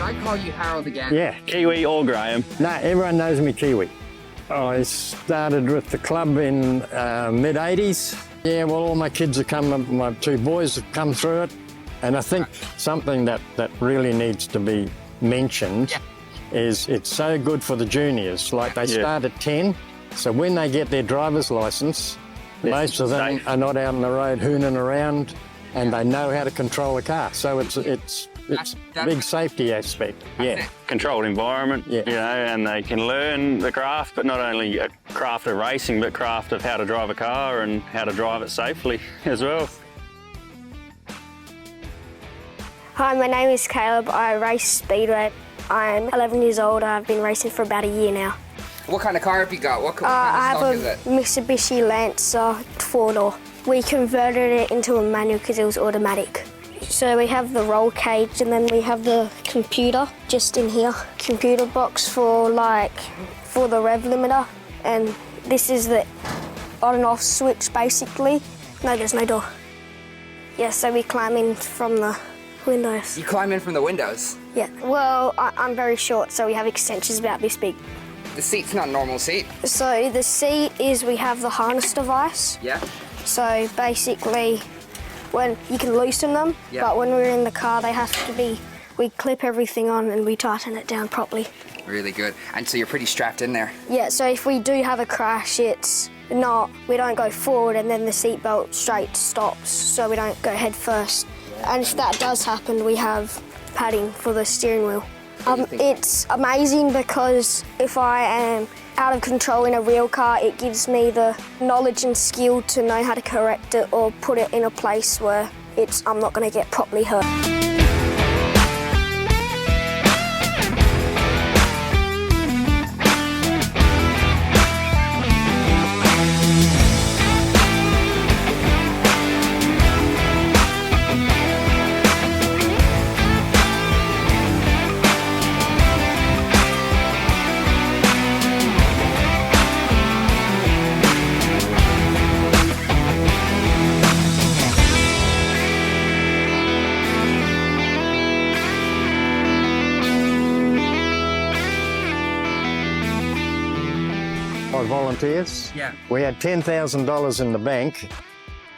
I call you Harold again? Yeah. Kiwi or Graham? No, everyone knows me Kiwi. I started with the club in mid-80s. Yeah, well, all my kids have come, my two boys have come through it. And I think something that really needs to be mentioned is it's so good for the juniors. Like they start at 10, so when they get their driver's licence, most of them are not out on the road hooning around, and they know how to control a car. So it's a big safety aspect. Yeah. Controlled environment, you know, and they can learn the craft, but not only a craft of racing, but craft of how to drive a car and how to drive it safely as well. Hi, my name is Caleb. I race speedway. I'm 11 years old. I've been racing for about a year now. What kind of car have you got? What kind I of stock is it? have a Mitsubishi Lancer 4-door. We converted it into a manual because it was automatic. So we have the roll cage and then we have the computer just in here. Computer box for the rev limiter, and this is the on and off switch basically. No, there's no door. Yeah, so we climb in from the windows. You climb in from the windows? Yeah, well, I'm very short, so we have extensions about this big. The seat's not a normal seat? So the seat is, we have the harness device. Yeah. So basically, when you can loosen them, but when we're in the car, they have to be, we clip everything on and we tighten it down properly. Really good. And so you're pretty strapped in there? Yeah, so if we do have a crash, it's not, we don't go forward and then the seatbelt straight stops, so we don't go head first. And if that does happen, we have padding for the steering wheel. It's amazing because if I am out of control in a real car, it gives me the knowledge and skill to know how to correct it or put it in a place where I'm not going to get properly hurt. Volunteers. Yeah. We had $10,000 in the bank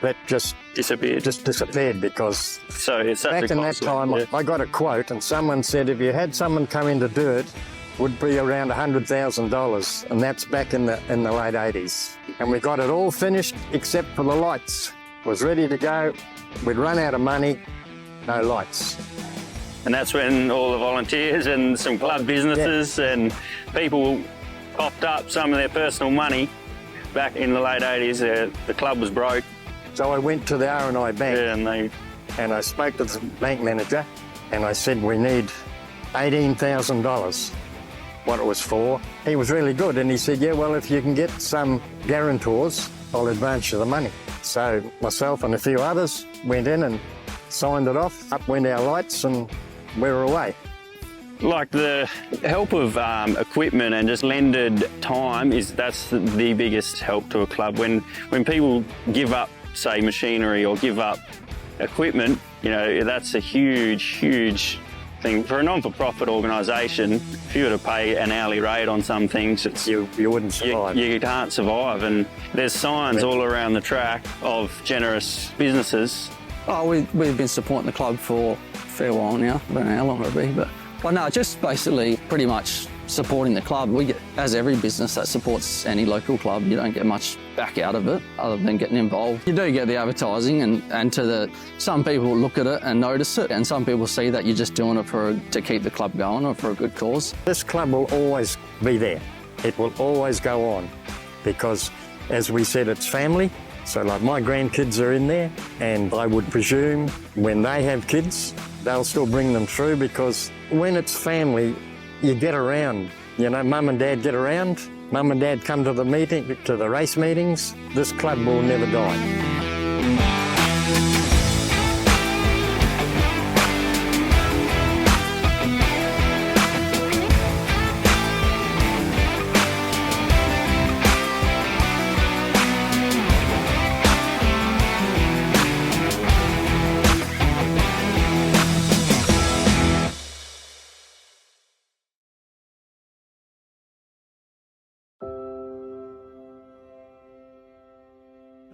that just disappeared because back in that time I got a quote and someone said if you had someone come in to do it, would be around $100,000, and that's back in the late 80s. And we got it all finished except for the lights. It was ready to go. We'd run out of money, no lights. And that's when all the volunteers and some club businesses and people popped up some of their personal money. Back in the late 80s, the club was broke. So I went to the R&I bank and I spoke to the bank manager and I said, we need $18,000, what it was for. He was really good and he said, yeah, well, if you can get some guarantors, I'll advance you the money. So myself and a few others went in and signed it off. Up went our lights and we were away. Like the help of equipment and just lended time that's the biggest help to a club. When people give up, say, machinery or give up equipment, you know, that's a huge thing. For a non-for-profit organisation, if you were to pay an hourly rate on some things, you wouldn't survive. You can't survive. And there's signs all around the track of generous businesses. Oh, we've been supporting the club for a fair while now. I don't know how long it'll be, but no, just basically pretty much supporting the club. We get, as every business that supports any local club, you don't get much back out of it other than getting involved. You do get the advertising and some people look at it and notice it, and some people see that you're just doing it to keep the club going or for a good cause. This club will always be there. It will always go on because, as we said, it's family. So like my grandkids are in there, and I would presume when they have kids, they'll still bring them through because when it's family, you get around. You know, mum and dad get around. Mum and dad come to the race meetings. This club will never die.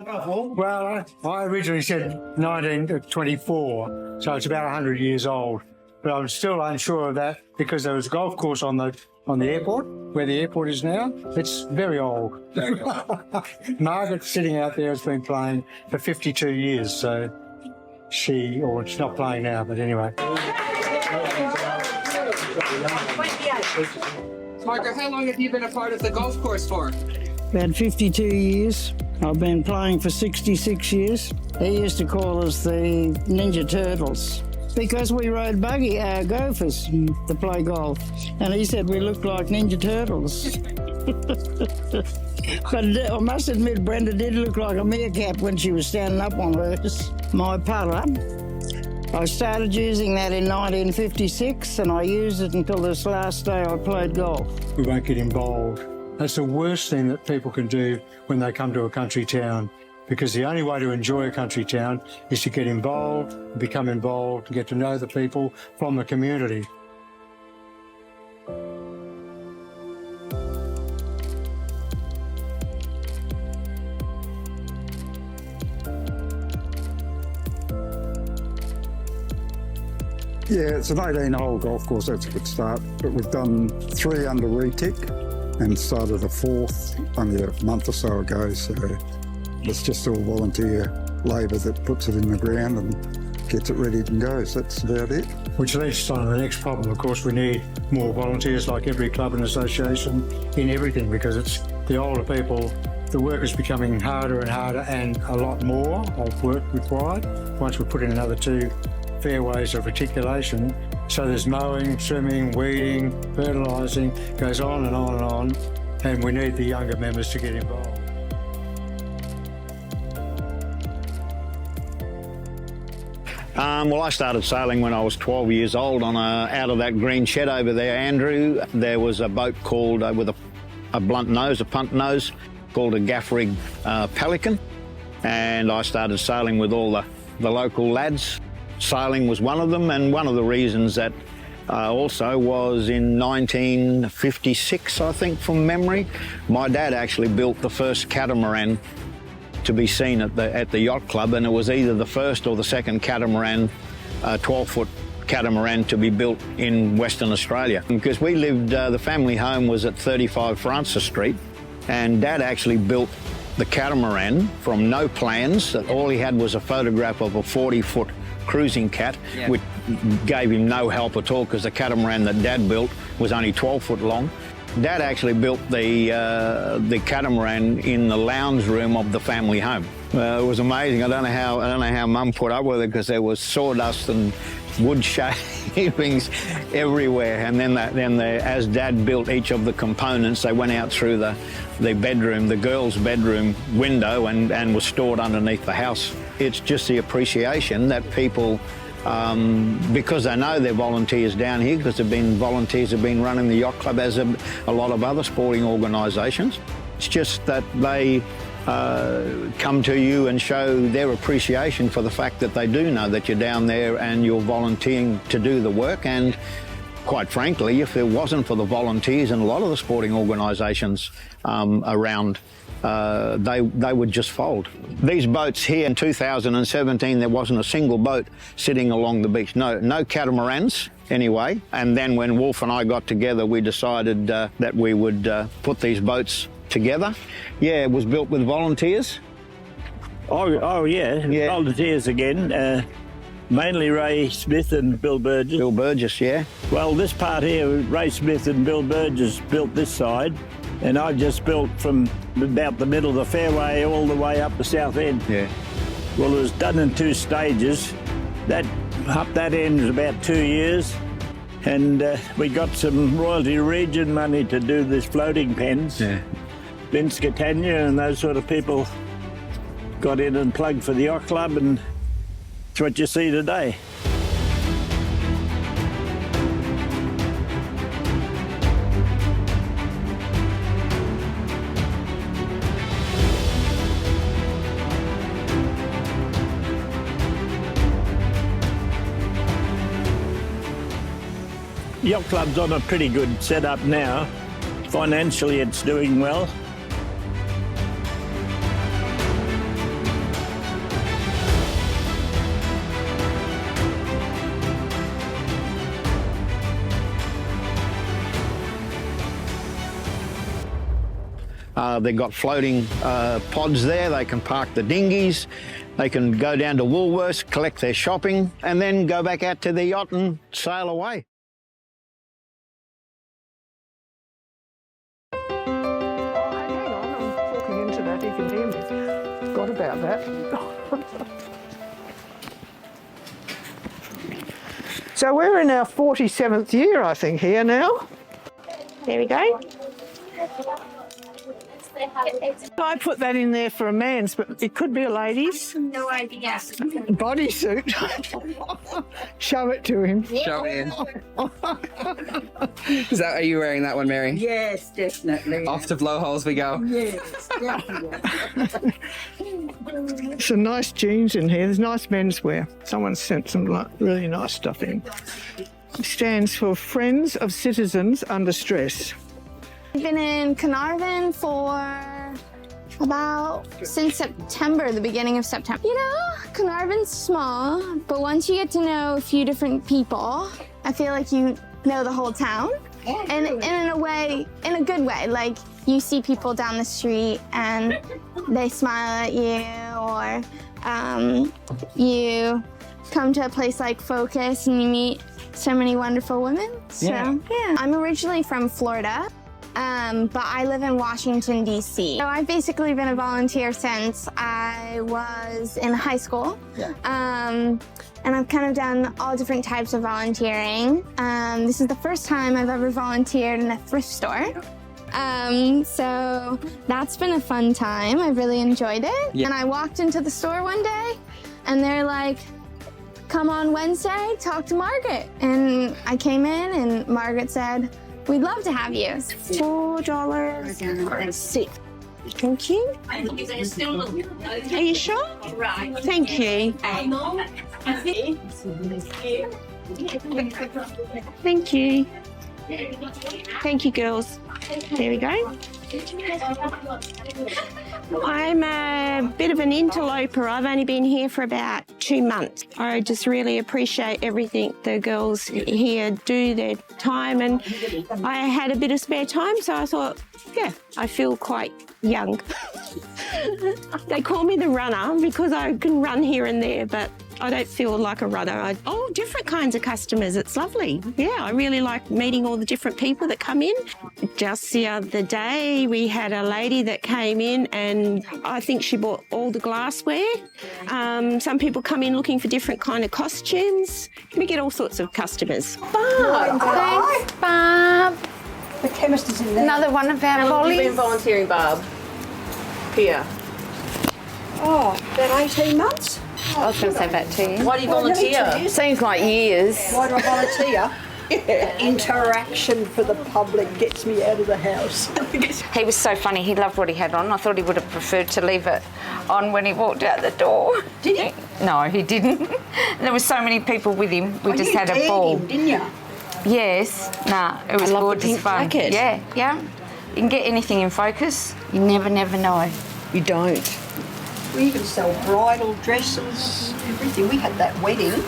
Well, I originally said 1924, so it's about 100 years old. But I'm still unsure of that because there was a golf course on the airport, where the airport is now. It's very old. Margaret, sitting out there, has been playing for 52 years, so she's not playing now, but anyway. Margaret, how long have you been a part of the golf course for? About 52 years. I've been playing for 66 years. They used to call us the Ninja Turtles because we rode gophers to play golf. And he said we looked like Ninja Turtles. But I must admit, Brenda did look like a meerkat when she was standing up on hers. My putter, I started using that in 1956 and I used it until this last day I played golf. We won't get involved. That's the worst thing that people can do when they come to a country town, because the only way to enjoy a country town is to get involved, become involved, get to know the people from the community. Yeah, it's an 18-hole golf course, that's a good start. But we've done 3 under retic and started a 4th only a month or so ago. So it's just all volunteer labour that puts it in the ground and gets it ready to go. So that's about it. Which leads us on to the next problem. Of course, we need more volunteers, like every club and association, in everything, because it's the older people. The work is becoming harder and harder and a lot more of work required once we put in another 2 fairways of reticulation. So there's mowing, swimming, weeding, fertilising, goes on and on and on, and we need the younger members to get involved. Well, I started sailing when I was 12 years old out of that green shed over there, Andrew. There was a boat called, with a blunt nose, a punt nose, called a gaff rig Pelican. And I started sailing with all the local lads. Sailing was one of them, and one of the reasons that also was in 1956, I think, from memory. My dad actually built the first catamaran to be seen at the yacht club, and it was either the first or the second catamaran, 12-foot catamaran to be built in Western Australia. Because we lived, the family home was at 35 Francis Street, and Dad actually built the catamaran from no plans. All he had was a photograph of a 40-foot cruising cat, which gave him no help at all because the catamaran that Dad built was only 12 foot long. Dad actually built the catamaran in the lounge room of the family home. It was amazing. I don't know how Mum put up with it, because there was sawdust and wood shavings everywhere. And then as Dad built each of the components, they went out through the bedroom, the girls' bedroom window, and was stored underneath the house. It's just the appreciation that people, because they know they're volunteers down here, because volunteers have been running the yacht club as a lot of other sporting organisations. It's just that they come to you and show their appreciation for the fact that they do know that you're down there and you're volunteering to do the work. And quite frankly, if it wasn't for the volunteers and a lot of the sporting organisations around, they would just fold. These boats here in 2017, there wasn't a single boat sitting along the beach. No catamarans anyway. And then when Wolf and I got together, we decided that we would put these boats together. Yeah, it was built with volunteers. Oh yeah, volunteers again. Mainly Ray Smith and Bill Burgess. Bill Burgess, yeah. Well, this part here, Ray Smith and Bill Burgess built this side, and I just built from about the middle of the fairway all the way up the south end. Yeah. Well, it was done in 2 stages. Up that end was about 2 years, and we got some royalty region money to do this floating pens. Yeah. Vince Catania and those sort of people got in and plugged for the yacht club, and it's what you see today. Yacht club's on a pretty good setup now. Financially, it's doing well. They've got floating pods there. They can park the dinghies. They can go down to Woolworths, collect their shopping, and then go back out to the yacht and sail away. Hang on, I'm talking into that, you can hear me. Forgot about that. So we're in our 47th year, I think, here now. There we go. I put that in there for a man's, but it could be a lady's. No idea. Bodysuit. Show it to him. Show in. Are you wearing that one, Mary? Yes, definitely. Off to blowholes we go. Yes, definitely. Some nice jeans in here. There's nice menswear. Someone sent some really nice stuff in. It stands for Friends of Citizens Under Stress. I've been in Carnarvon for since September, the beginning of September. You know, Carnarvon's small, but once you get to know a few different people, I feel like you know the whole town. And in a way, in a good way, like you see people down the street and they smile at you, or you come to a place like Focus and you meet so many wonderful women. So, yeah. I'm originally from Florida. But I live in Washington, D.C. So I've basically been a volunteer since I was in high school. And I've kind of done all different types of volunteering. This is the first time I've ever volunteered in a thrift store. So that's been a fun time. I've really enjoyed it. Yeah. And I walked into the store one day and they're like, come on Wednesday, talk to Margaret. And I came in and Margaret said, we'd love to have you. $4.06. Thank you. Are you sure? Right. Thank you. Thank you. Thank you, girls. There we go. I'm a bit of an interloper. I've only been here for about 2 months. I just really appreciate everything the girls here do, their time, and I had a bit of spare time, so I thought, yeah, I feel quite young. They call me the runner because I can run here and there, but I don't feel like a runner. Different kinds of customers. It's lovely. Yeah, I really like meeting all the different people that come in. Just the other day, we had a lady that came in and I think she bought all the glassware. Some people come in looking for different kind of costumes. We get all sorts of customers. Barb. Thanks, Barb. The chemist is in there. Another one of our Holly. You've been volunteering, Barb? Here. Oh, about 18 months? I was going to say about 2 years. Why do you volunteer? Seems like years. Why do I volunteer? Interaction for the public gets me out of the house. He was so funny. He loved what he had on. I thought he would have preferred to leave it on when he walked out the door. Did he? No, he didn't. There were so many people with him. We just had a ball. Him, didn't you? Yes. Nah, it was gorgeous fun. Jacket. Yeah. You can get anything in Focus. You never know. You don't. We even sell bridal dresses, everything. We had that wedding.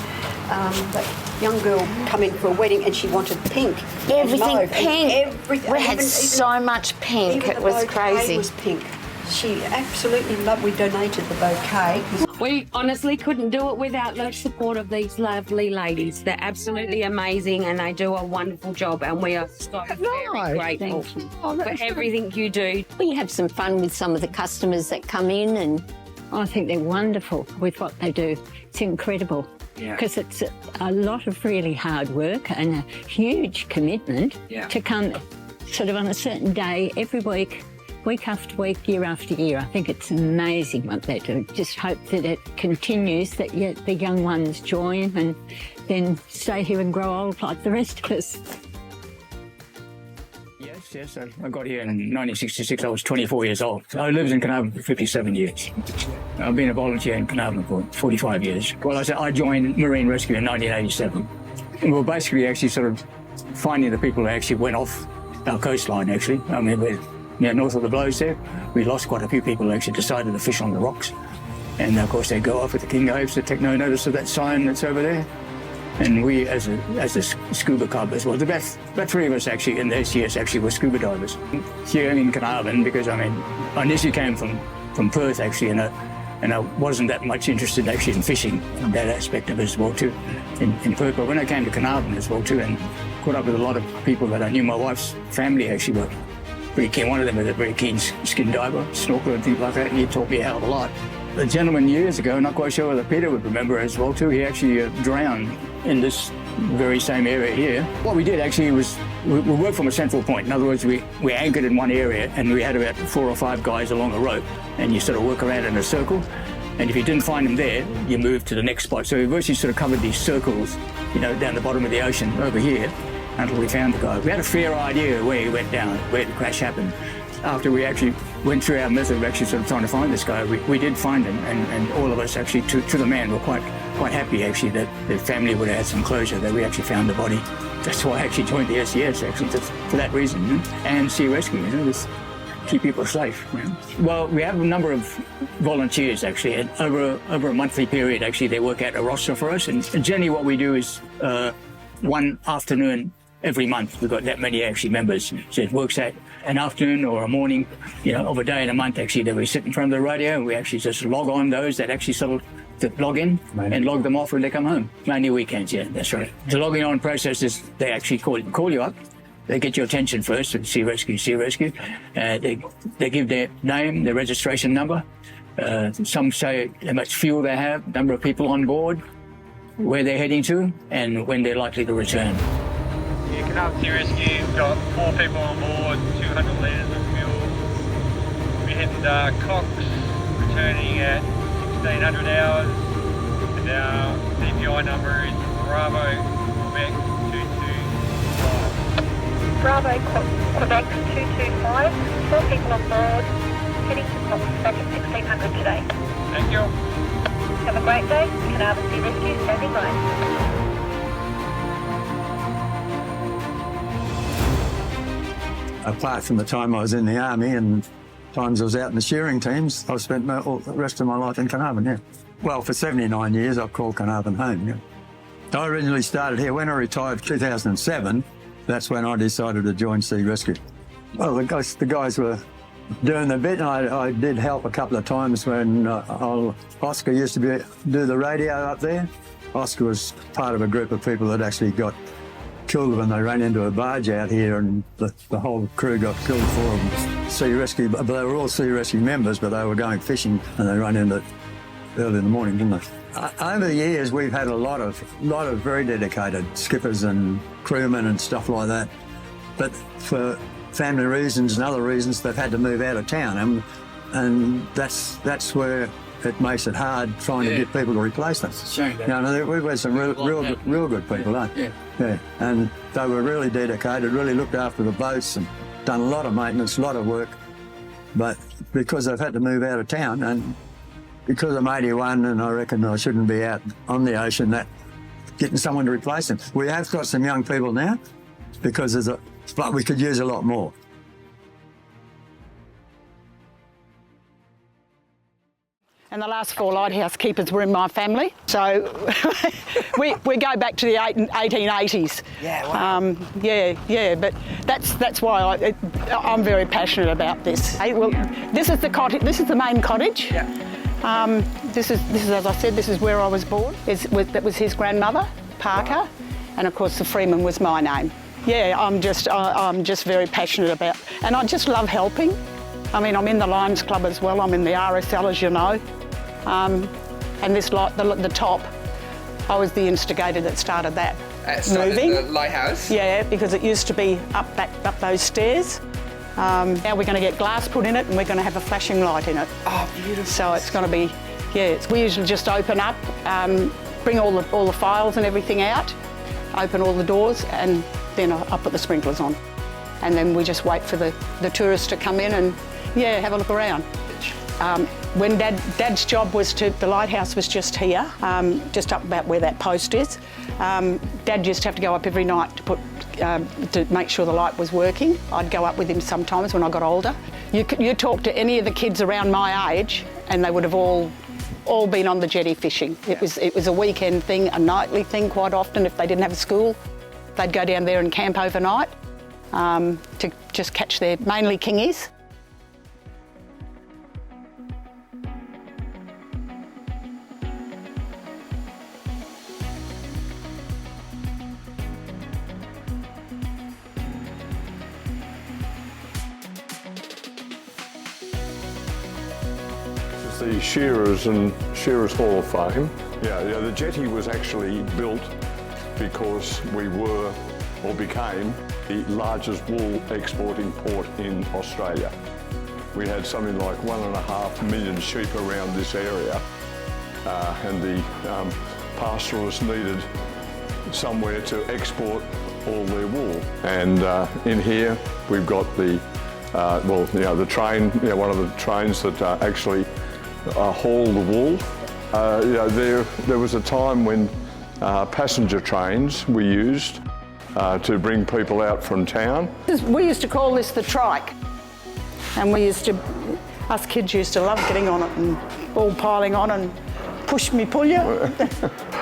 That young girl come in for a wedding and she wanted pink. Everything pink. Everything. We had so much pink. It was crazy. It was pink. She absolutely loved. We donated the bouquet. We honestly couldn't do it without the support of these lovely ladies. They're absolutely amazing and they do a wonderful job, and we are so very grateful for everything you do. We have some fun with some of the customers that come in, and I think they're wonderful with what they do. It's incredible because it's a lot of really hard work and a huge commitment to come sort of on a certain day every week after week, year after year. I think it's amazing what they do. Just hope that it continues, that the young ones join and then stay here and grow old like the rest of us. Yes, I got here in 1966. I was 24 years old. I lived in Carnarvon for 57 years. I've been a volunteer in Carnarvon for 45 years. Well, I joined Marine Rescue in 1987. And we were basically actually sort of finding the people who actually went off our coastline, actually. I mean, we're north of the Blows there. We lost quite a few people who actually decided to fish on the rocks. And, of course, they go off with the king hopes to take no notice of that sign that's over there. And we, as a scuba club as well, about 3 of us actually in the SCS actually were scuba divers. Here in Carnarvon, because I initially came from Perth actually, and I wasn't that much interested actually in fishing and that aspect of it as well too in Perth. But when I came to Carnarvon as well too and caught up with a lot of people that I knew, my wife's family actually were pretty keen. One of them was a very keen skin diver, snorkeler and things like that, and he taught me a hell of a lot. A gentleman years ago, not quite sure whether Peter would remember as well too, he actually drowned in this very same area here. What we did actually was we worked from a central point. In other words, we anchored in one area and we had about 4 or 5 guys along a rope, and you sort of work around in a circle. And if you didn't find them there, you moved to the next spot. So we virtually sort of covered these circles, down the bottom of the ocean over here until we found the guy. We had a fair idea where he went down, where the crash happened. After we actually went through our method of actually sort of trying to find this guy, we did find him, and all of us actually, to the man, were quite happy actually that the family would have had some closure, that we actually found the body. That's why I actually joined the SCS actually, for that reason, and sea rescue, just keep people safe. Well, we have a number of volunteers actually, and over a monthly period actually they work out a roster for us, and generally what we do is one afternoon every month. We've got that many actually members, so it works out an afternoon or a morning, of a day in a month actually, that we sit in front of the radio and we actually just log on those that actually sort of log in and log them off when they come home. Mainly weekends, yeah, that's right. The logging on process is they actually call you up. They get your attention first with Sea Rescue. They give their name, their registration number. Some say how much fuel they have, number of people on board, where they're heading to, and when they're likely to return. Carnarvon Sea Rescue, we've got 4 people on board, 200 litres of fuel. We're heading Cox, returning at 1600 hours, and our DPI number is Bravo Quebec 225. Bravo Quebec 225, 4 people on board, heading to Cox back at 1600 today. Thank you. Have a great day. Carnarvon Sea Rescue standing by. Apart from the time I was in the army and times I was out in the shearing teams, I've spent the rest of my life in Carnarvon, yeah. Well, for 79 years, I've called Carnarvon home, yeah. I originally started here when I retired in 2007. That's when I decided to join Sea Rescue. Well, the guys were doing the bit, and I did help a couple of times when Oscar used to do the radio up there. Oscar was part of a group of people that actually got killed when they ran into a barge out here, and the whole crew got killed for them. Sea Rescue, but they were all Sea Rescue members, but they were going fishing and they ran into it early in the morning, didn't they? Over the years, we've had a lot of very dedicated skippers and crewmen and stuff like that, but for family reasons and other reasons, they've had to move out of town, and that's where it makes it hard trying to get people to replace them. We've had some real good people, yeah, and they were really dedicated, really looked after the boats and done a lot of maintenance, a lot of work. But because they've had to move out of town, and because I'm 81 and I reckon I shouldn't be out on the ocean, that getting someone to replace them. We have got some young people now, because but we could use a lot more. And the last 4 lighthouse keepers were in my family, so we go back to the 1880s. Yeah, wow. But that's why I'm very passionate about this. Hey, well, this is the cottage. This is the main cottage. Yeah. This is as I said. This is where I was born. That was his grandmother, Parker, and of course the Freeman was my name. Yeah, I'm just very passionate about, and I just love helping. I mean, I'm in the Lions Club as well. I'm in the RSL, as you know. And this the top, I was the instigator that started that moving. The lighthouse? Yeah, because it used to be up those stairs. Now we're going to get glass put in it, and we're going to have a flashing light in it. Oh, beautiful. So it's going to be, we usually just open up, bring all the files and everything out, open all the doors, and then I put the sprinklers on. And then we just wait for the tourists to come in and, have a look around. When Dad's job was the lighthouse was just here, just up about where that post is. Dad used to have to go up every night to make sure the light was working. I'd go up with him sometimes when I got older. You talk to any of the kids around my age and they would have all all been on the jetty fishing. It was a weekend thing, a nightly thing quite often. If they didn't have a school, they'd go down there and camp overnight to just catch their mainly kingies. The Shearers Hall of Fame. Yeah, the jetty was actually built because we were, or became, the largest wool exporting port in Australia. We had something like 1.5 million sheep around this area, and the pastoralists needed somewhere to export all their wool. And in here we've got the the train, one of the trains that actually haul the wool. There was a time when passenger trains were used to bring people out from town. We used to call this the trike, and us kids used to love getting on it and all piling on and push me, pull you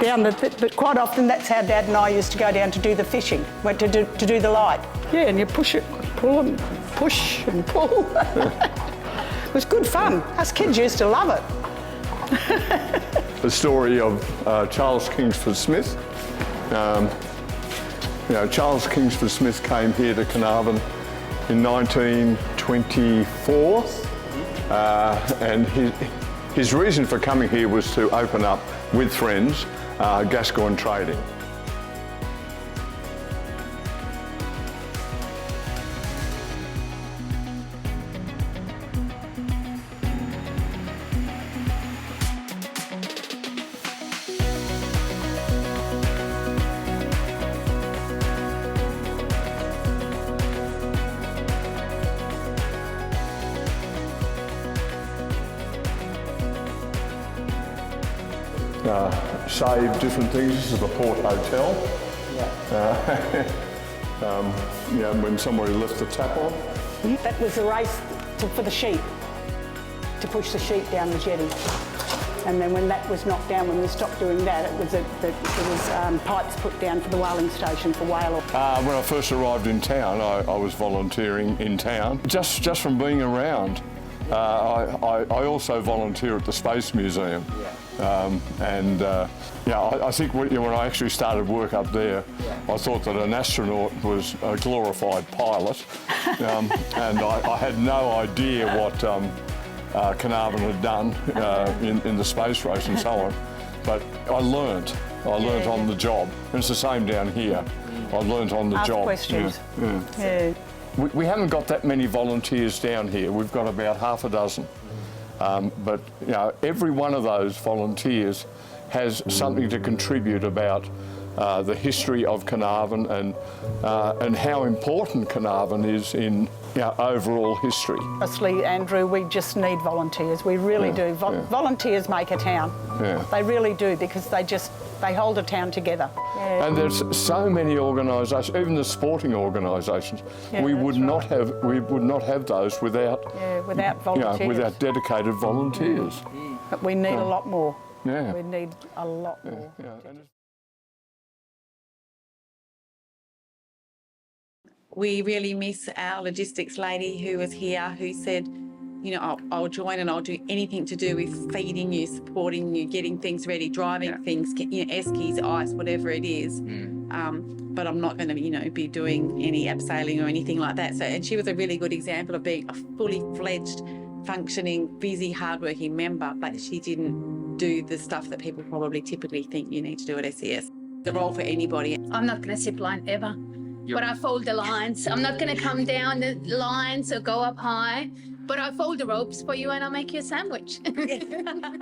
down but quite often that's how Dad and I used to go down to do the fishing, went to do the light. Yeah, and you push it, pull and push and pull. It was good fun. Us kids used to love it. The story of Charles Kingsford Smith. Charles Kingsford Smith came here to Carnarvon in 1924, and his reason for coming here was to open up with friends Gascoyne trading. Save different things. This is the Port Hotel. When somebody left the tap on. That was the race for the sheep, to push the sheep down the jetty. And then when that was knocked down, when we stopped doing that, it was pipes put down for the whaling station for whale. When I first arrived in town, I was volunteering in town. Just from being around. I also volunteer at the Space Museum. I think when I actually started work up there, I thought that an astronaut was a glorified pilot, and I had no idea what Carnarvon had done in the space race and so on. But I learnt on the job, and it's the same down here. I learnt on the job. Questions. Yeah. We haven't got that many volunteers down here. We've got about half a dozen. But every one of those volunteers has something to contribute about the history of Carnarvon and how important Carnarvon is in overall history. Honestly, Andrew, we just need volunteers. We really do. Volunteers make a town. Yeah. They really do, because they hold a town together. Yeah. And there's so many organisations, even the sporting organisations. We would not have those without volunteers. Without dedicated volunteers. But we need a lot more. Yeah. We need a lot more. We really miss our logistics lady who was here, who said, I'll join and I'll do anything to do with feeding you, supporting you, getting things ready, driving things, eskeys, ice, whatever it is. But I'm not going to, be doing any abseiling or anything like that. And she was a really good example of being a fully fledged, functioning, busy, hardworking member, but she didn't do the stuff that people probably typically think you need to do at SES. The role for anybody. I'm not going to zip line ever. But I fold the lines. I'm not going to come down the lines or go up high, but I fold the ropes for you and I'll make you a sandwich.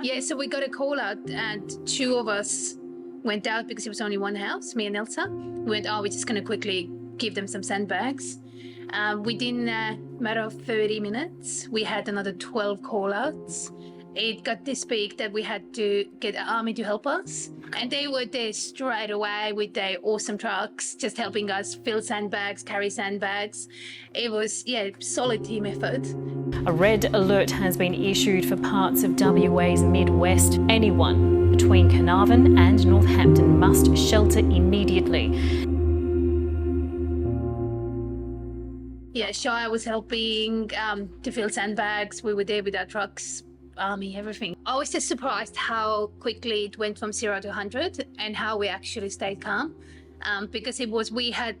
Yeah, so we got a call out and two of us went out because it was only one house, me and Elsa. We went, we're just going to quickly give them some sandbags. Within a matter of 30 minutes, we had another 12 call outs. It got this big that we had to get the army to help us. And they were there straight away with their awesome trucks, just helping us fill sandbags, carry sandbags. It was, solid team effort. A red alert has been issued for parts of WA's Midwest. Anyone between Carnarvon and Northampton must shelter immediately. Yeah, Shire was helping to fill sandbags. We were there with our trucks, army, everything. I was just surprised how quickly it went from 0 to 100 and how we actually stayed calm. Because we had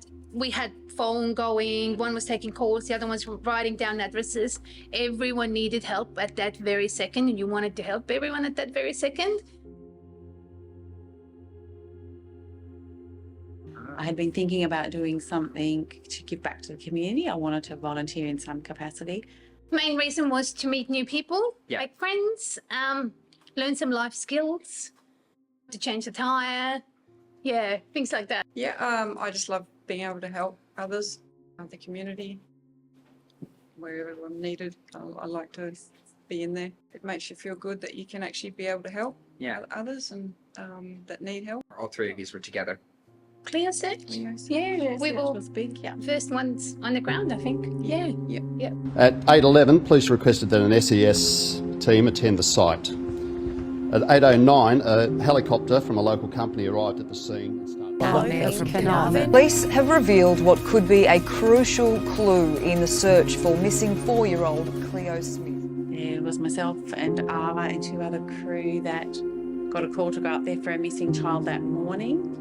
phone going, one was taking calls, the other one's writing down addresses. Everyone needed help at that very second, and you wanted to help everyone at that very second. I had been thinking about doing something to give back to the community. I wanted to volunteer in some capacity. Main reason was to meet new people, make friends, learn some life skills, to change the tyre, things like that. Yeah, I just love being able to help others, the community, wherever I'm needed. I like to be in there. It makes you feel good that you can actually be able to help others and that need help. All three of these were together. Clear search? Yeah, we were first ones on the ground, I think. Yeah. At 8:11, police requested that an SES team attend the site. At 8:09, a helicopter from a local company arrived at the scene and started. Police have revealed what could be a crucial clue in the search for missing 4-year-old Cleo Smith. It was myself and Arla and 2 other crew that got a call to go up there for a missing child that morning.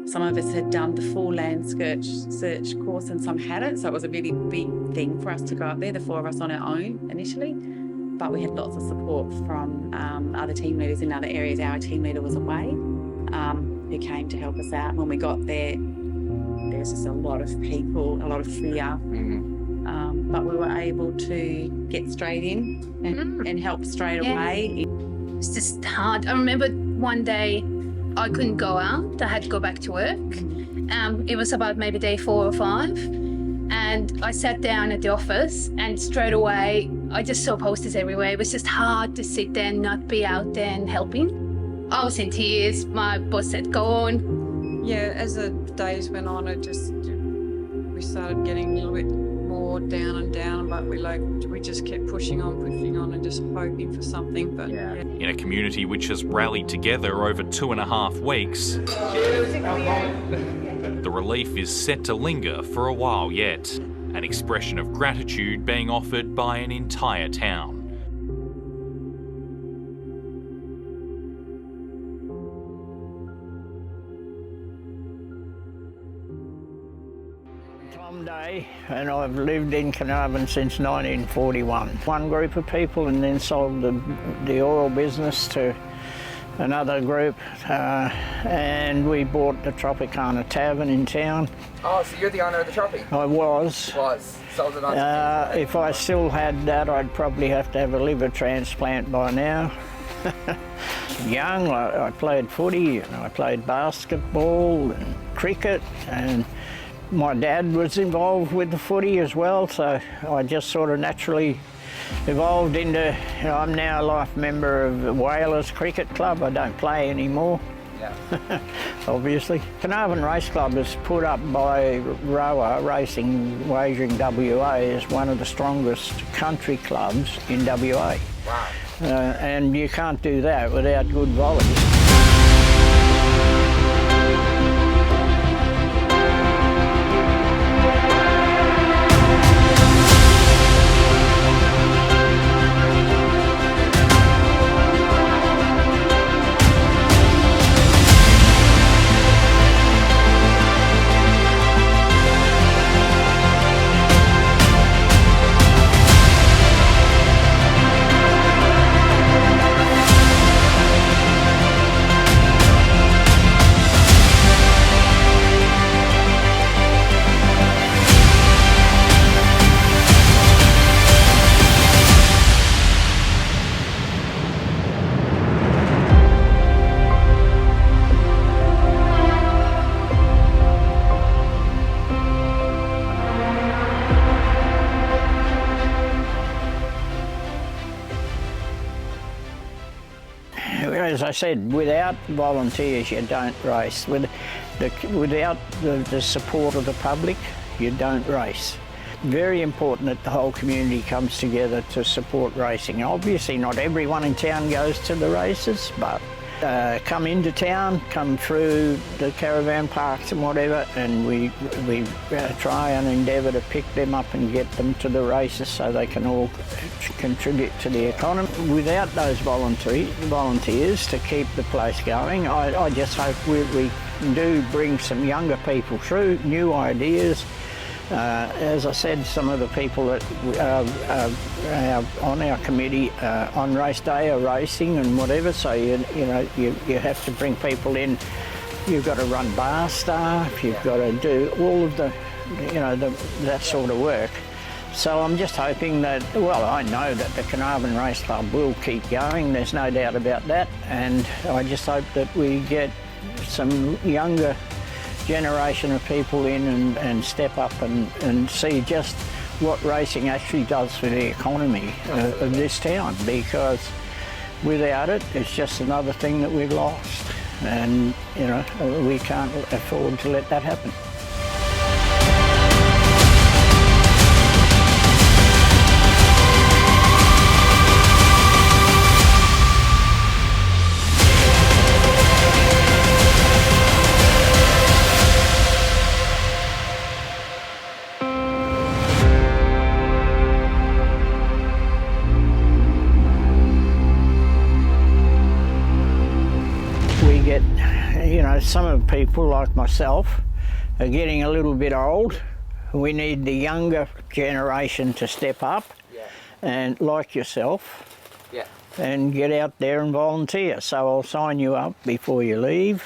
Some of us had done the full land search course and some hadn't, so it was a really big thing for us to go up there, the 4 of us on our own initially. But we had lots of support from other team leaders in other areas. Our team leader was away, who came to help us out. When we got there, there was just a lot of people, a lot of fear. But we were able to get straight in and help straight away. It's just hard. I remember one day I couldn't go out. I had to go back to work. It was about maybe day 4 or 5. And I sat down at the office and straight away, I just saw posters everywhere. It was just hard to sit there and not be out there and helping. I was in tears. My boss said, go on. Yeah, as the days went on, we started getting a little bit more down and down, but we just kept pushing on and just hoping for something. But In a community which has rallied together over 2.5 weeks, the relief is set to linger for a while yet, an expression of gratitude being offered by an entire town. Day, and I've lived in Carnarvon since 1941. One group of people, and then sold the oil business to another group, and we bought the Tropicana Tavern in town. Oh, so you're the owner of the Tropi? I was. Sold it on if I still had that, I'd probably have to have a liver transplant by now. Young, I played footy, and I played basketball and cricket, and my dad was involved with the footy as well, so I just sort of naturally evolved into, I'm now a life member of the Whalers Cricket Club. I don't play anymore, obviously. Carnarvon Race Club is put up by Rower Racing Wagering WA as one of the strongest country clubs in WA. Wow. And you can't do that without good volleys. As I said, without volunteers you don't race. Without the support of the public, you don't race. very important that the whole community comes together to support racing. Obviously not everyone in town goes to the races, but come into town, come through the caravan parks and whatever, and we try and endeavour to pick them up and get them to the races so they can all contribute to the economy. Without those volunteers to keep the place going, I just hope we do bring some younger people through, new ideas. As I said, some of the people that are on our committee on race day are racing and whatever, so you have to bring people in. You've got to run bar staff, you've got to do all of that sort of work. So I'm just hoping that, well, I know that the Carnarvon Race Club will keep going, there's no doubt about that, and I just hope that we get some younger generation of people in and step up and see just what racing actually does for the economy of this town, because without it, it's just another thing that we've lost, and we can't afford to let that happen. Some of the people like myself are getting a little bit old. We need the younger generation to step up and like yourself and get out there and volunteer. So I'll sign you up before you leave.